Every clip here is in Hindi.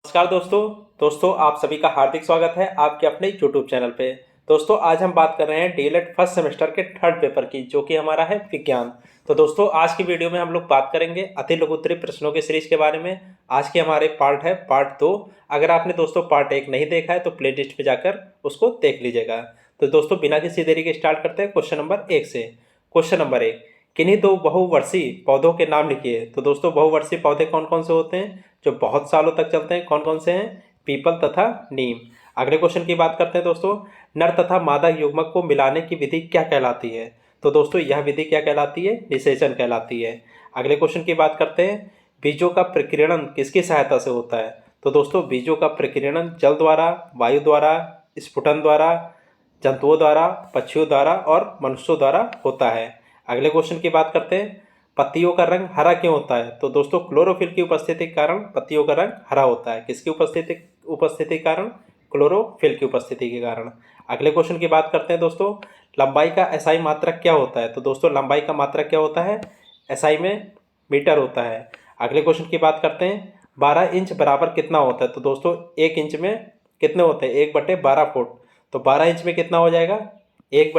नमस्कार दोस्तों आप सभी का हार्दिक स्वागत है आपके अपने यूट्यूब चैनल पे। दोस्तों आज हम बात कर रहे हैं डीएलएड फर्स्ट सेमेस्टर के थर्ड पेपर की, जो कि हमारा है विज्ञान। तो दोस्तों आज की वीडियो में हम लोग बात करेंगे अति लघुत्तरीय प्रश्नों की सीरीज के बारे में। आज के हमारे पार्ट है पार्ट 2। अगर आपने दोस्तों पार्ट 1 नहीं देखा है तो प्ले लिस्ट पर जाकर उसको देख लीजिएगा। तो दोस्तों बिना किसी देरी के स्टार्ट करते हैं क्वेश्चन नंबर 1 से। क्वेश्चन नंबर 1, किन्हीं दो बहुवर्षीय पौधों के नाम लिखिए। तो दोस्तों बहुवर्षीय पौधे कौन कौन से होते हैं जो बहुत सालों तक चलते हैं? कौन कौन से हैं? पीपल तथा नीम। अगले क्वेश्चन की बात करते हैं दोस्तों, नर तथा मादा युग्मक को मिलाने की विधि क्या कहलाती है? तो दोस्तों यह विधि क्या कहलाती है? निषेचन कहलाती है। अगले क्वेश्चन की बात करते हैं, बीजों का प्रकीर्णन किसकी सहायता से होता है? तो दोस्तों बीजों का प्रकीर्णन जल द्वारा, वायु द्वारा, स्फुटन द्वारा, जंतुओं द्वारा, पक्षियों द्वारा और मनुष्यों द्वारा होता है। अगले क्वेश्चन की बात करते हैं, पत्तियों का रंग हरा क्यों होता है? तो दोस्तों क्लोरोफिल की उपस्थिति के कारण पत्तियों का रंग हरा होता है। किसकी उपस्थिति के कारण? क्लोरोफिल की उपस्थिति के कारण। अगले क्वेश्चन की बात करते हैं दोस्तों, लंबाई का एसआई मात्रक क्या होता है? तो दोस्तों लंबाई का मात्रक क्या होता है? एसआई में मीटर होता है। अगले क्वेश्चन की बात करते हैं, 12 इंच बराबर कितना होता है? तो दोस्तों 1 इंच में कितने होते हैं? 1/12 फुट। तो 12 इंच में कितना हो जाएगा? 1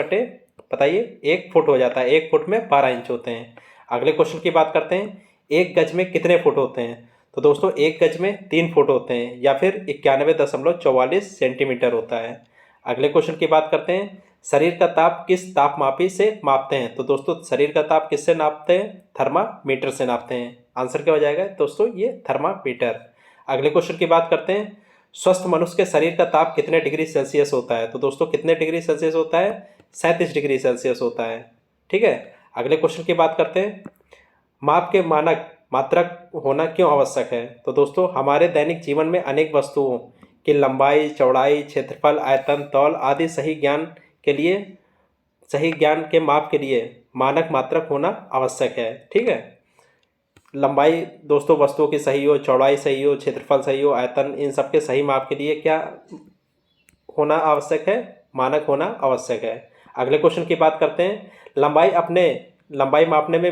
फुट हो जाता है। 1 फुट में 12 इंच होते हैं। अगले क्वेश्चन की बात करते हैं, 1 गज में कितने फुट होते हैं? तो दोस्तों 1 गज में 3 फुट होते हैं या फिर 91.44 सेंटीमीटर होता है। अगले क्वेश्चन की बात करते हैं, शरीर का ताप किस तापमापी से मापते हैं? तो दोस्तों शरीर का ताप किससे नापते हैं? थर्मामीटर से नापते हैं। आंसर क्या हो जाएगा दोस्तों? ये थर्मामीटर। अगले क्वेश्चन की बात करते हैं, स्वस्थ मनुष्य के शरीर का ताप कितने डिग्री सेल्सियस होता है? तो दोस्तों कितने डिग्री सेल्सियस होता है? 37 डिग्री सेल्सियस होता है। ठीक है। अगले क्वेश्चन की बात करते हैं, माप के मानक मात्रक होना क्यों आवश्यक है? तो दोस्तों हमारे दैनिक जीवन में अनेक वस्तुओं की लंबाई, चौड़ाई, क्षेत्रफल, आयतन, तौल आदि सही ज्ञान के माप के लिए मानक मात्रक होना आवश्यक है। ठीक है। लंबाई दोस्तों वस्तुओं की सही हो, चौड़ाई सही हो, क्षेत्रफल सही हो, आयतन, इन सब के सही माप के लिए क्या होना आवश्यक है? मानक होना आवश्यक है। अगले क्वेश्चन की बात करते हैं, लंबाई मापने में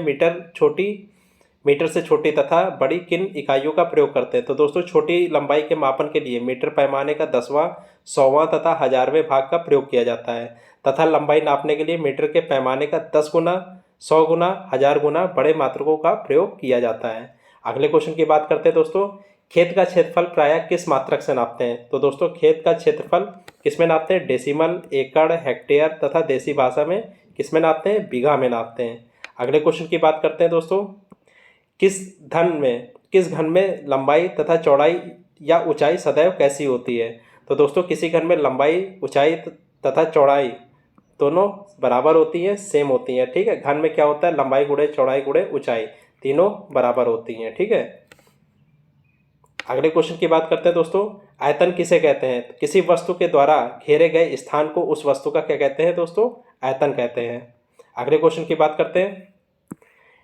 मीटर से छोटी तथा बड़ी किन इकाइयों का प्रयोग करते हैं? तो दोस्तों छोटी लंबाई के मापन के लिए मीटर पैमाने का 10वां, 100वां तथा 1000वें भाग का प्रयोग किया जाता है तथा लंबाई नापने के लिए मीटर के पैमाने का 10 गुना, 100 गुना, 1000 गुना बड़े मात्रकों का प्रयोग किया जाता है। अगले क्वेश्चन की बात करते हैं दोस्तों, खेत का क्षेत्रफल प्रायः किस मात्रक से नापते हैं? तो दोस्तों खेत का क्षेत्रफल किस में नापते हैं? डेसिमल, एकड़, हेक्टेयर तथा देसी भाषा में किस में नापते हैं? बीघा में नापते हैं। अगले क्वेश्चन की बात करते हैं दोस्तों, किस घन में लंबाई तथा चौड़ाई या ऊंचाई सदैव कैसी होती है? तो दोस्तों किसी घन में लंबाई, ऊंचाई तथा चौड़ाई दोनों बराबर होती हैं, सेम होती हैं। ठीक है। घन में क्या होता है? लंबाई गुणे चौड़ाई गुणे ऊंचाई, तीनों बराबर होती हैं। ठीक है। अगले क्वेश्चन की बात करते हैं दोस्तों, आयतन किसे कहते हैं? किसी वस्तु के द्वारा घेरे गए स्थान को उस वस्तु का क्या कहते हैं दोस्तों? आयतन कहते हैं। अगले क्वेश्चन की बात करते हैं,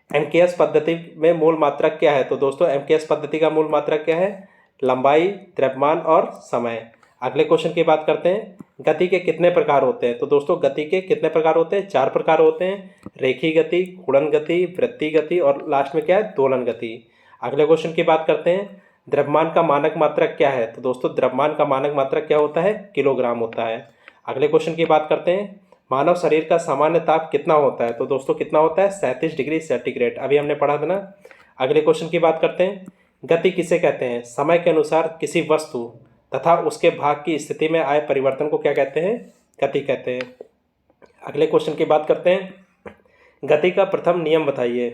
एमकेएस पद्धति में मूल मात्रक क्या है? तो दोस्तों एमकेएस पद्धति का मूल मात्रक क्या है? लंबाई, द्रव्यमान और समय। अगले क्वेश्चन की बात करते हैं, गति के कितने प्रकार होते हैं? तो दोस्तों गति के कितने प्रकार होते हैं? 4 प्रकार होते हैं, रेखीय गति, घूर्णन गति, वृत्तीय गति और लास्ट में क्या है? दोलन गति। अगले क्वेश्चन की बात करते हैं, द्रव्यमान का मानक मात्रक क्या है? तो दोस्तों द्रव्यमान का मानक मात्रक क्या होता है? किलोग्राम होता है। अगले क्वेश्चन की बात करते हैं, मानव शरीर का सामान्य ताप कितना होता है? तो दोस्तों कितना होता है? 37 डिग्री सेंटीग्रेड। अभी हमने पढ़ा था ना। अगले क्वेश्चन की बात करते हैं, गति किसे कहते हैं? समय के अनुसार किसी वस्तु तथा उसके भाग की स्थिति में आए परिवर्तन को क्या कहते हैं? गति कहते हैं। अगले क्वेश्चन की बात करते हैं, गति का प्रथम नियम बताइए।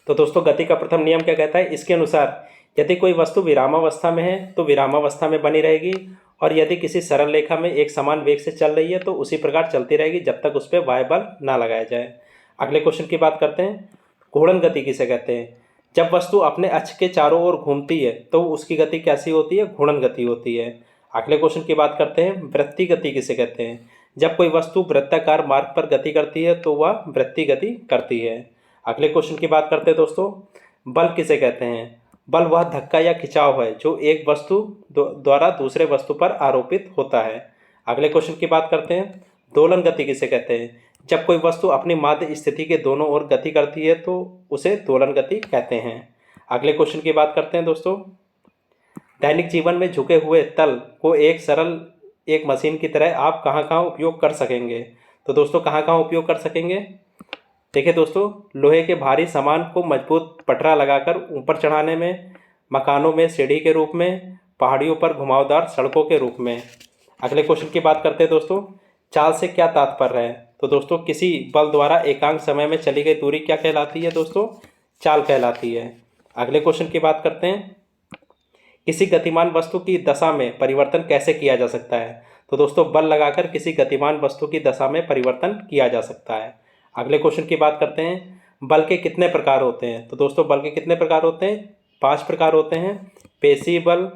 तो दोस्तों गति का प्रथम नियम क्या कहता है? इसके अनुसार यदि कोई वस्तु विरामावस्था में है तो विरामावस्था में बनी रहेगी, और यदि किसी सरल रेखा में एक समान वेग से चल रही है तो उसी प्रकार चलती रहेगी जब तक उस पर वायु बल ना लगाया जाए। अगले क्वेश्चन की बात करते हैं, घूर्णन गति किसे कहते हैं? जब वस्तु अपने अक्ष के चारों ओर घूमती है तो उसकी गति कैसी होती है? घूर्णन गति होती है। अगले क्वेश्चन की बात करते हैं, वृत्तीय गति किसे कहते हैं? जब कोई वस्तु वृत्ताकार मार्ग पर गति करती है तो वह वृत्तीय गति करती है। अगले क्वेश्चन की बात करते हैं दोस्तों, बल किसे कहते हैं? बल वह धक्का या खिंचाव है जो एक वस्तु द्वारा दूसरे वस्तु पर आरोपित होता है। अगले क्वेश्चन की बात करते हैं, दोलन गति किसे कहते हैं? जब कोई वस्तु अपनी माध्य स्थिति के दोनों ओर गति करती है तो उसे दोलन गति कहते हैं। अगले क्वेश्चन की बात करते हैं दोस्तों, दैनिक जीवन में झुके हुए तल को एक मशीन की तरह आप कहाँ कहाँ उपयोग कर सकेंगे? तो दोस्तों कहाँ कहाँ उपयोग कर सकेंगे? देखिए दोस्तों, लोहे के भारी सामान को मजबूत पटरा लगाकर ऊपर चढ़ाने में, मकानों में सीढ़ी के रूप में, पहाड़ियों पर घुमावदार सड़कों के रूप में। अगले क्वेश्चन की बात करते हैं दोस्तों, चाल से क्या तात्पर्य है? तो दोस्तों किसी बल द्वारा एकांक समय में चली गई दूरी क्या कहलाती है दोस्तों? चाल कहलाती है। अगले क्वेश्चन की बात करते हैं, किसी गतिमान वस्तु की दशा में परिवर्तन कैसे किया जा सकता है? तो दोस्तों बल लगाकर किसी गतिमान वस्तु की दशा में परिवर्तन किया जा सकता है। अगले क्वेश्चन की बात करते हैं, बल के कितने प्रकार होते हैं? तो दोस्तों बल के कितने प्रकार होते हैं? 5 प्रकार होते हैं। पेशीय बल,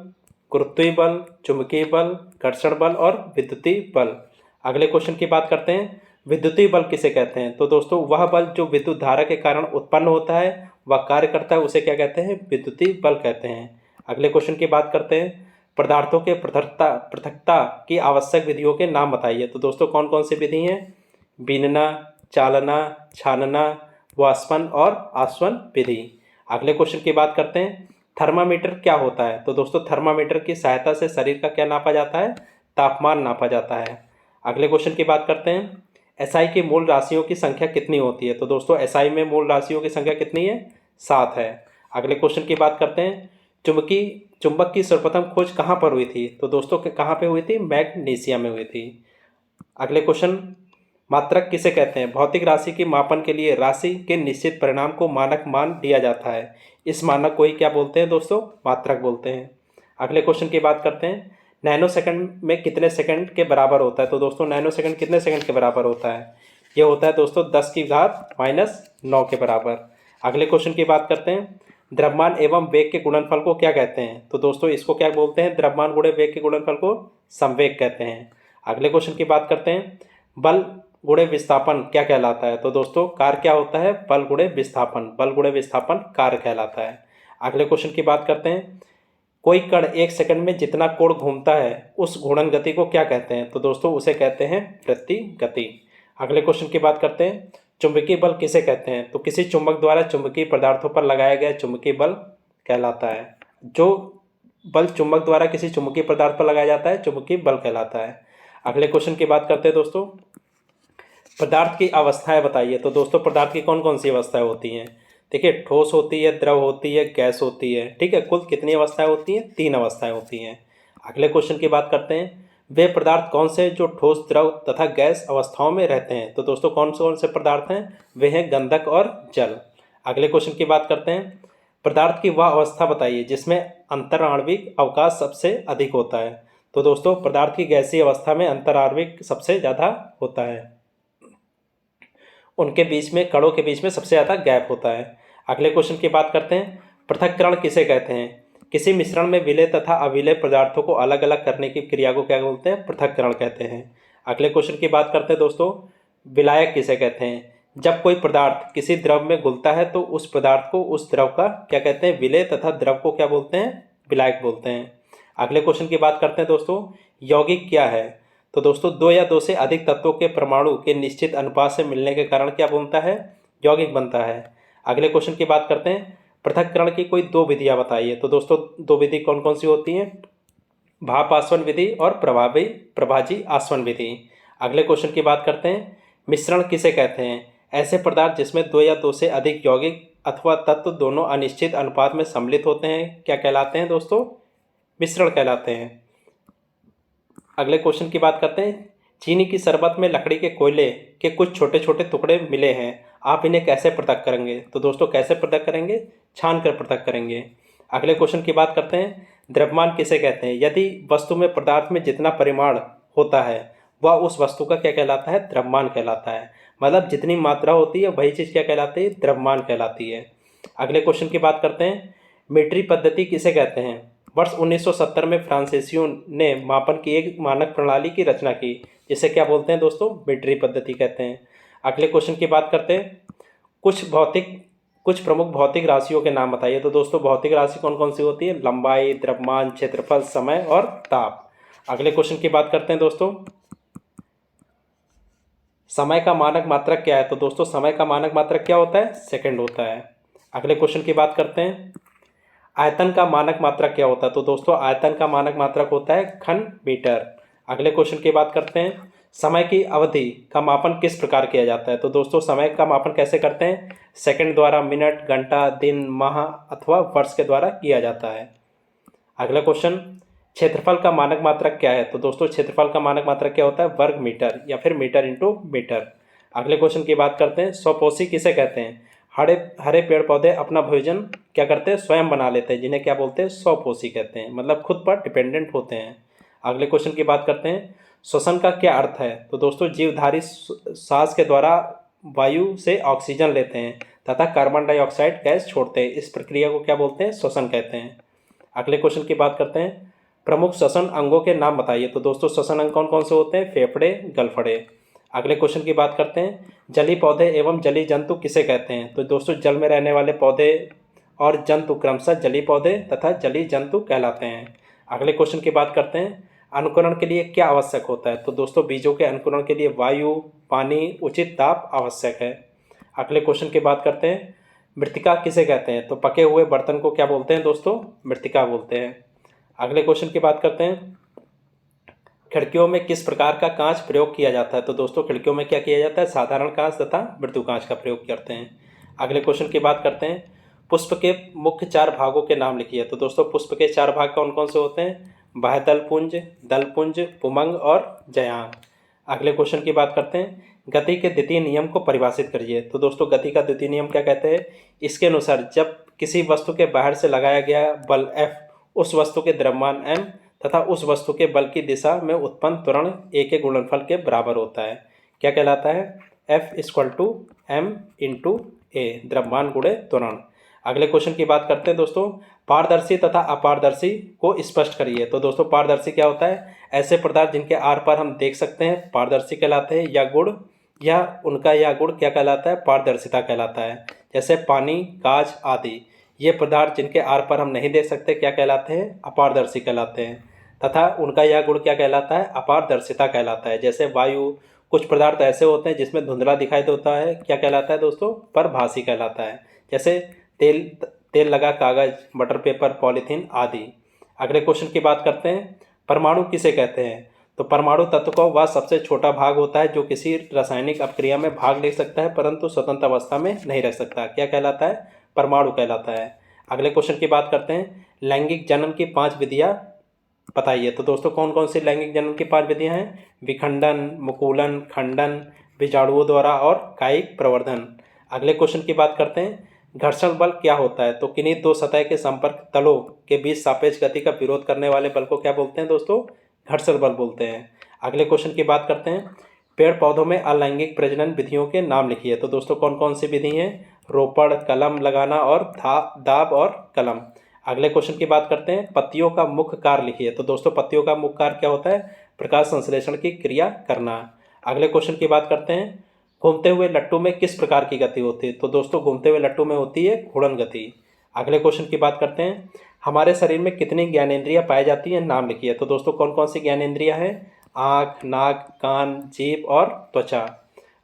गुरुत्वीय बल, चुंबकीय बल, घर्षण बल और विद्युतीय बल। अगले क्वेश्चन की बात करते हैं, विद्युतीय बल किसे कहते हैं? तो दोस्तों वह बल जो विद्युत धारा के कारण उत्पन्न होता है, वह कार्य करता है, उसे क्या कहते हैं? विद्युतीय बल कहते हैं। अगले क्वेश्चन की बात करते हैं, पदार्थों के पृथकता की आवश्यक विधियों के नाम बताइए। तो दोस्तों कौन कौन सी विधि हैं? बीनना, चालना, छानना, वाष्पन और आसवन विधि। अगले क्वेश्चन की बात करते हैं, थर्मामीटर क्या होता है? तो दोस्तों थर्मामीटर की सहायता से शरीर का क्या नापा जाता है? तापमान नापा जाता है। अगले क्वेश्चन की बात करते हैं, एसआई की मूल राशियों की संख्या कितनी होती है? तो दोस्तों एसआई में मूल राशियों की संख्या कितनी है? 7 है। अगले क्वेश्चन की बात करते हैं, चुंबक की सर्वप्रथम खोज कहाँ पर हुई थी? तो दोस्तों कहाँ पे हुई थी? मैग्नीशिया में हुई थी। अगले क्वेश्चन, मात्रक किसे कहते हैं? भौतिक राशि की मापन के लिए राशि के निश्चित परिणाम को मानक मान दिया जाता है, इस मानक को ही क्या बोलते हैं दोस्तों? मात्रक बोलते हैं। अगले क्वेश्चन की बात करते हैं, नैनो सेकंड में कितने सेकंड के बराबर होता है? तो दोस्तों नैनो सेकंड कितने सेकंड के बराबर होता है? ये होता है दोस्तों 10⁻⁻9 के बराबर। अगले क्वेश्चन की बात करते हैं, द्रव्यमान एवं वेग के गुणनफल को क्या कहते हैं? तो दोस्तों इसको क्या बोलते हैं? द्रव्यमान गुणे वेग के गुणनफल को संवेग कहते हैं। अगले क्वेश्चन की बात करते हैं, बल गुणे विस्थापन क्या कहलाता है? तो दोस्तों कार्य क्या होता है? बल गुणे विस्थापन, बल गुणे विस्थापन कार्य कहलाता है। अगले क्वेश्चन की बात करते हैं, कोई कण 1 सेकंड में जितना कोण घूमता है उस घूर्णन गति को क्या कहते हैं? तो दोस्तों उसे कहते हैं वृत्ति गति। अगले क्वेश्चन की बात करते हैं, चुंबकीय बल किसे कहते हैं? तो किसी चुंबक द्वारा चुंबकीय पदार्थों पर लगाया गया चुंबकीय बल कहलाता है। जो बल चुंबक द्वारा किसी चुंबकीय पदार्थ पर लगाया जाता है चुंबकीय बल कहलाता है। अगले क्वेश्चन की बात करते हैं दोस्तों, पदार्थ की अवस्थाएं बताइए। तो दोस्तों पदार्थ की कौन कौन सी अवस्थाएं होती हैं? देखिए, ठोस होती है, द्रव होती है, गैस होती है। ठीक है, कुल कितनी अवस्थाएं होती हैं? 3 अवस्थाएं होती हैं। अगले क्वेश्चन की बात करते हैं, वे पदार्थ कौन से जो ठोस, द्रव तथा गैस अवस्थाओं में रहते हैं? तो दोस्तों कौन से पदार्थ हैं? वे हैं गंधक और जल। अगले क्वेश्चन की बात करते हैं, पदार्थ की वह अवस्था बताइए जिसमें अंतराण्विक अवकाश सबसे अधिक होता है। तो दोस्तों पदार्थ की गैसीय अवस्था में अंतराण्विक सबसे ज़्यादा होता है, उनके बीच में, कणों के बीच में सबसे ज़्यादा गैप होता है। अगले क्वेश्चन की बात करते हैं, पृथक्करण किसे कहते हैं? किसी मिश्रण में विलेय तथा अविलेय पदार्थों को अलग अलग करने की क्रिया को क्या बोलते हैं? पृथक्करण कहते हैं। अगले क्वेश्चन की बात करते हैं दोस्तों, विलायक किसे कहते हैं? जब कोई पदार्थ किसी द्रव में घुलता है तो उस पदार्थ को, उस द्रव का क्या कहते हैं? विलेय तथा द्रव को क्या बोलते हैं? विलायक बोलते हैं। अगले क्वेश्चन की बात करते हैं दोस्तों, यौगिक क्या है? तो दोस्तों 2 या 2 से अधिक तत्वों के परमाणु के निश्चित अनुपात से मिलने के कारण क्या बनता है? यौगिक बनता है। अगले क्वेश्चन की बात करते हैं, पृथक्करण की कोई 2 विधियां बताइए। तो दोस्तों 2 विधि कौन कौन सी होती हैं? भाप आसवन विधि और प्रभाजी आसवन विधि। अगले क्वेश्चन की बात करते हैं, मिश्रण किसे कहते हैं? ऐसे पदार्थ जिसमें 2 या 2 से अधिक यौगिक अथवा तत्व दोनों अनिश्चित अनुपात में सम्मिलित होते हैं, क्या कहलाते हैं दोस्तों? मिश्रण कहलाते हैं। अगले क्वेश्चन की बात करते हैं, चीनी की शरबत में लकड़ी के कोयले के कुछ छोटे छोटे टुकड़े मिले हैं, आप इन्हें कैसे पृथक करेंगे? तो दोस्तों कैसे पृथक करेंगे? छान कर पृथक करेंगे। अगले क्वेश्चन की बात करते हैं, द्रव्यमान किसे कहते हैं? यदि वस्तु में पदार्थ में जितना परिमाण होता है वह उस वस्तु का क्या कहलाता है? द्रव्यमान कहलाता है। मतलब जितनी मात्रा होती है वही चीज़ क्या कहलाती है? द्रव्यमान कहलाती है। अगले क्वेश्चन की बात करते हैं, मीट्री पद्धति किसे कहते हैं? वर्ष 1970 में फ्रांसीसियों ने मापन की एक मानक प्रणाली की रचना की, जिसे क्या बोलते हैं दोस्तों? मीट्री पद्धति कहते हैं। अगले क्वेश्चन की बात करते हैं, कुछ प्रमुख भौतिक राशियों के नाम बताइए। तो दोस्तों भौतिक राशि कौन कौन सी होती है? लंबाई, द्रव्यमान, क्षेत्रफल, समय और ताप। अगले क्वेश्चन की बात करते हैं दोस्तों, समय का मानक मात्रक क्या है? तो दोस्तों समय का मानक मात्रक क्या होता है? सेकंड होता है। अगले क्वेश्चन की बात करते हैं, आयतन का मानक मात्रक क्या होता है? तो दोस्तों आयतन का मानक मात्रक होता है घन मीटर। अगले क्वेश्चन की बात करते हैं, समय की अवधि का मापन किस प्रकार किया जाता है? तो दोस्तों समय का मापन कैसे करते हैं? सेकंड द्वारा, मिनट, घंटा, दिन, माह अथवा वर्ष के द्वारा किया जाता है। अगला क्वेश्चन, क्षेत्रफल का मानक मात्रक क्या है? तो दोस्तों क्षेत्रफल का मानक मात्रक क्या होता है? वर्ग मीटर या फिर मीटर इंटू मीटर। अगले क्वेश्चन की बात करते हैं, स्वपोषी किसे कहते हैं? हरे हरे पेड़ पौधे अपना भोजन क्या करते हैं? स्वयं बना लेते हैं, जिन्हें क्या बोलते हैं? स्वपोषी कहते हैं, मतलब खुद पर डिपेंडेंट होते हैं। अगले क्वेश्चन की बात करते हैं, श्वसन का क्या अर्थ है? तो दोस्तों जीवधारी सांस के द्वारा वायु से ऑक्सीजन लेते हैं तथा कार्बन डाइऑक्साइड गैस छोड़ते हैं, इस प्रक्रिया को क्या बोलते हैं? श्वसन कहते हैं। अगले क्वेश्चन की बात करते हैं, प्रमुख श्वसन अंगों के नाम बताइए। तो दोस्तों श्वसन अंग कौन कौन से होते हैं? फेफड़े, गलफड़े। अगले क्वेश्चन की बात करते हैं, जलीय पौधे एवं जलीय जंतु किसे कहते हैं? तो दोस्तों जल में रहने वाले पौधे और जंतु क्रमशः जलीय पौधे तथा जलीय जंतु कहलाते हैं। अगले क्वेश्चन की बात करते हैं, अंकुरण के लिए क्या आवश्यक होता है? तो दोस्तों बीजों के अंकुरण के लिए वायु, पानी, उचित ताप आवश्यक है। अगले क्वेश्चन की बात करते हैं, मृतिका किसे कहते हैं? तो पके हुए बर्तन को क्या बोलते हैं दोस्तों? मृतिका बोलते हैं। अगले क्वेश्चन की बात करते हैं, खिड़कियों में किस प्रकार का कांच प्रयोग किया जाता है? तो दोस्तों खिड़कियों में क्या किया जाता है? साधारण कांच तथा मृदु कांच का प्रयोग करते हैं। अगले क्वेश्चन की बात करते हैं, पुष्प के मुख्य 4 भागों के नाम लिखिए। तो दोस्तों पुष्प के 4 भाग कौन कौन से होते हैं? बाह्यदल पुंज, दल पुंज, पुमंग और जयांग। अगले क्वेश्चन की बात करते हैं, गति के द्वितीय नियम को परिभाषित करिए। तो दोस्तों गति का द्वितीय नियम क्या कहते हैं? इसके अनुसार जब किसी वस्तु के बाहर से लगाया गया बल F उस वस्तु के द्रव्यमान m तथा उस वस्तु के बल की दिशा में उत्पन्न त्वरण a के गुणनफल के बराबर होता है, क्या कहलाता है? F = m × a, द्रव्यमान गुणे त्वरण। अगले क्वेश्चन की बात करते हैं दोस्तों, पारदर्शी तथा अपारदर्शी को स्पष्ट करिए। तो दोस्तों पारदर्शी क्या होता है? ऐसे पदार्थ जिनके आर पार हम देख सकते हैं पारदर्शी कहलाते हैं, या गुण या उनका या गुण क्या कहलाता है? पारदर्शिता कहलाता है। जैसे पानी, कांच आदि। ये पदार्थ जिनके आर पार हम नहीं देख सकते क्या कहलाते हैं? अपारदर्शी कहलाते हैं, तथा उनका यह गुण क्या कहलाता है? अपारदर्शिता कहलाता है। जैसे वायु, कुछ पदार्थ ऐसे होते हैं जिसमें धुंधला दिखाई देता है, क्या कहलाता है दोस्तों? परभासी कहलाता है। जैसे तेल लगा कागज, बटर पेपर, पॉलीथीन आदि। अगले क्वेश्चन की बात करते हैं, परमाणु किसे कहते हैं? तो परमाणु तत्व का वह सबसे छोटा भाग होता है जो किसी रासायनिक अपक्रिया में भाग ले सकता है परंतु स्वतंत्र अवस्था में नहीं रह सकता, क्या कहलाता है? परमाणु कहलाता है। अगले क्वेश्चन की बात करते हैं, लैंगिक जनन की 5 विधियां बताइए। तो दोस्तों कौन कौन सी लैंगिक जनन की 5 विधियां हैं? विखंडन, मुकुलन, खंडन, बीजाणुओं द्वारा और कायिक प्रवर्धन। अगले क्वेश्चन की बात करते हैं, घर्षण बल क्या होता है? तो किन्हीं 2 सतह के संपर्क तलों के बीच सापेक्ष गति का विरोध करने वाले बल को क्या बोलते हैं दोस्तों? घर्षण बल बोलते हैं। अगले क्वेश्चन की बात करते हैं, पेड़ पौधों में अलैंगिक प्रजनन विधियों के नाम लिखिए। तो दोस्तों कौन कौन सी विधि हैं? रोपण, कलम लगाना और दाब और कलम। अगले क्वेश्चन की बात करते हैं, पत्तियों का मुख्य कार्य लिखिए। तो दोस्तों पत्तियों का मुख्य कार्य क्या होता है? प्रकाश संश्लेषण की क्रिया करना। अगले क्वेश्चन की बात करते हैं, घूमते हुए लट्टू में किस प्रकार की गति होती है? तो दोस्तों घूमते हुए लट्टू में होती है घूर्णन गति। अगले क्वेश्चन की बात करते हैं, हमारे शरीर में कितनी ज्ञानेंद्रियां पाई जाती हैं? नाम लिखिए। तो दोस्तों कौन कौन सी ज्ञानेंद्रियां हैं? आँख, नाक, कान, जीभ और त्वचा।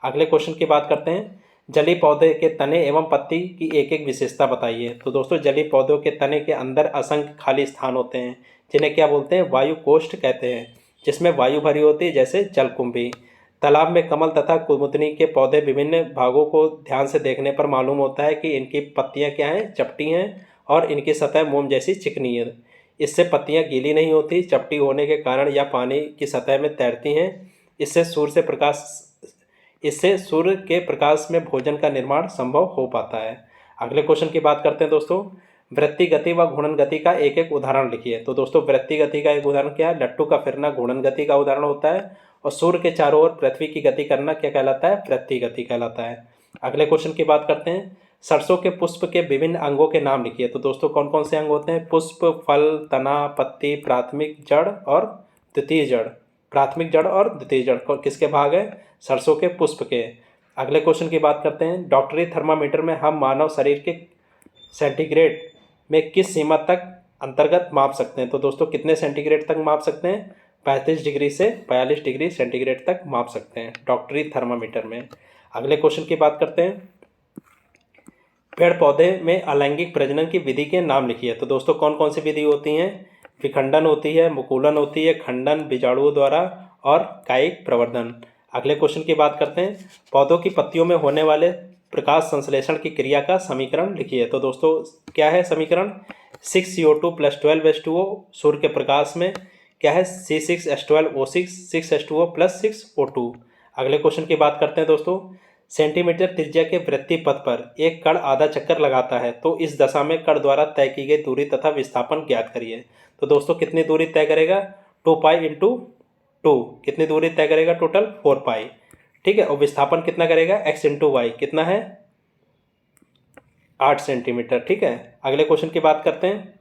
अगले क्वेश्चन की बात करते हैं, जलीय पौधे के तने एवं पत्ती की एक एक विशेषता बताइए। तो दोस्तों जलीय पौधों के तने के अंदर असंख्य खाली स्थान होते हैं, जिन्हें क्या बोलते हैं? वायु कोष्ठ कहते हैं, जिसमें वायु भरी होती है, जैसे जलकुंभी। तालाब में कमल तथा कुमुदनी के पौधे विभिन्न भागों को ध्यान से देखने पर मालूम होता है कि इनकी पत्तियां क्या हैं? चपटी हैं और इनकी सतह मोम जैसी चिकनी है। इससे पत्तियां गीली नहीं होती, चपटी होने के कारण या पानी की सतह में तैरती हैं। इससे सूर्य के प्रकाश में भोजन का निर्माण संभव हो पाता है। अगले क्वेश्चन की बात करते हैं दोस्तों, वृत्ति गति व घूर्णन गति का एक एक उदाहरण लिखिए। तो दोस्तों वृत्ति गति का एक उदाहरण क्या है? लट्टू का फिरना घूर्णन गति का उदाहरण होता है, और सूर्य के चारों ओर पृथ्वी की गति करना क्या कहलाता है? वृत्ति गति कहलाता है। अगले क्वेश्चन की बात करते हैं, सरसों के पुष्प के विभिन्न अंगों के नाम लिखिए। तो दोस्तों कौन कौन से अंग होते हैं? पुष्प, फल, तना, पत्ती, प्राथमिक जड़ और द्वितीय जड़। प्राथमिक जड़ और द्वितीय जड़ किसके भाग है? सरसों के पुष्प के। अगले क्वेश्चन की बात करते हैं, डॉक्टरी थर्मामीटर में हम मानव शरीर के सेंटीग्रेड में किस सीमा तक अंतर्गत माप सकते हैं? तो दोस्तों कितने सेंटीग्रेड तक माप सकते हैं? 35 डिग्री से 42 डिग्री सेंटीग्रेड तक माप सकते हैं डॉक्टरी थर्मामीटर में। अगले क्वेश्चन की बात करते हैं, पेड़ पौधे में अलैंगिक प्रजनन की विधि के नाम लिखिए। तो दोस्तों कौन कौन सी विधि होती हैं? विखंडन होती है, मुकुलन होती है, खंडन बीजाणुओं द्वारा और कायिक प्रवर्धन। अगले क्वेश्चन की बात करते हैं। पौधों की पत्तियों में होने वाले प्रकाश संश्लेषण की क्रिया का समीकरण लिखिए। तो दोस्तों क्या है समीकरण? 6CO2 + 12H2O। सूर्य के प्रकाश में क्या है? C6H12O6 6H2O + 6O2। अगले क्वेश्चन की बात करते हैं दोस्तों। सेंटीमीटर त्रिज्या के वृत्तीय पथ पर एक कण आधा चक्कर लगाता है, तो इस दशा में कण द्वारा तय की गई दूरी तथा विस्थापन ज्ञात करिए। तो दोस्तों कितनी दूरी तय करेगा? 2π × 2। कितनी दूरी तय करेगा? टोटल 4π। ठीक है। और विस्थापन कितना करेगा? x × y। कितना है? 8 सेंटीमीटर। ठीक है। अगले क्वेश्चन की बात करते हैं।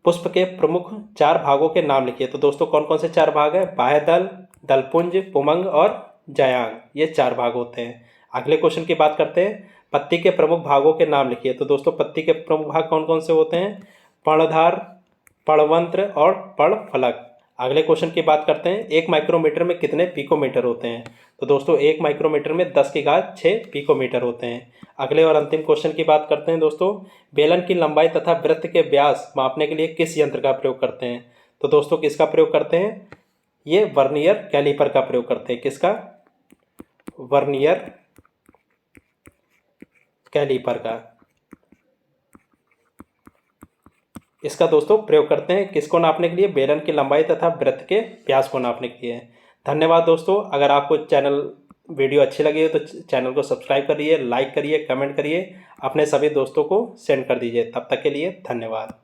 पुष्प के प्रमुख 4 भागों के नाम लिखिए। तो दोस्तों कौन कौन से 4 भाग हैं? बाह्यदल, दलपुंज, पुमंग और जायांग, ये 4 भाग होते हैं। अगले क्वेश्चन की बात करते हैं। पत्ती के प्रमुख भागों के नाम लिखिए। तो दोस्तों पत्ती के प्रमुख भाग कौन कौन से होते हैं? पर्णधार, पर्णवंत्र और पर्णफलक। अगले क्वेश्चन की बात करते हैं। 1 माइक्रोमीटर में कितने पिकोमीटर होते हैं? तो दोस्तों 1 माइक्रोमीटर में 10⁶ पिकोमीटर होते हैं। अगले और अंतिम क्वेश्चन की बात करते हैं दोस्तों। बेलन की लंबाई तथा वृत्त के व्यास मापने के लिए किस यंत्र का प्रयोग करते हैं? तो दोस्तों किसका प्रयोग करते हैं? ये वर्नियर कैलीपर का प्रयोग करते हैं। किसका? वर्नियर कैलीपर का। इसका दोस्तों प्रयोग करते हैं किसको नापने के लिए? बेलन की लंबाई तथा वृत्त के व्यास को नापने के लिए। धन्यवाद दोस्तों। अगर आपको वीडियो अच्छी लगी हो तो चैनल को सब्सक्राइब करिए, लाइक करिए, कमेंट करिए, अपने सभी दोस्तों को सेंड कर दीजिए। तब तक के लिए धन्यवाद।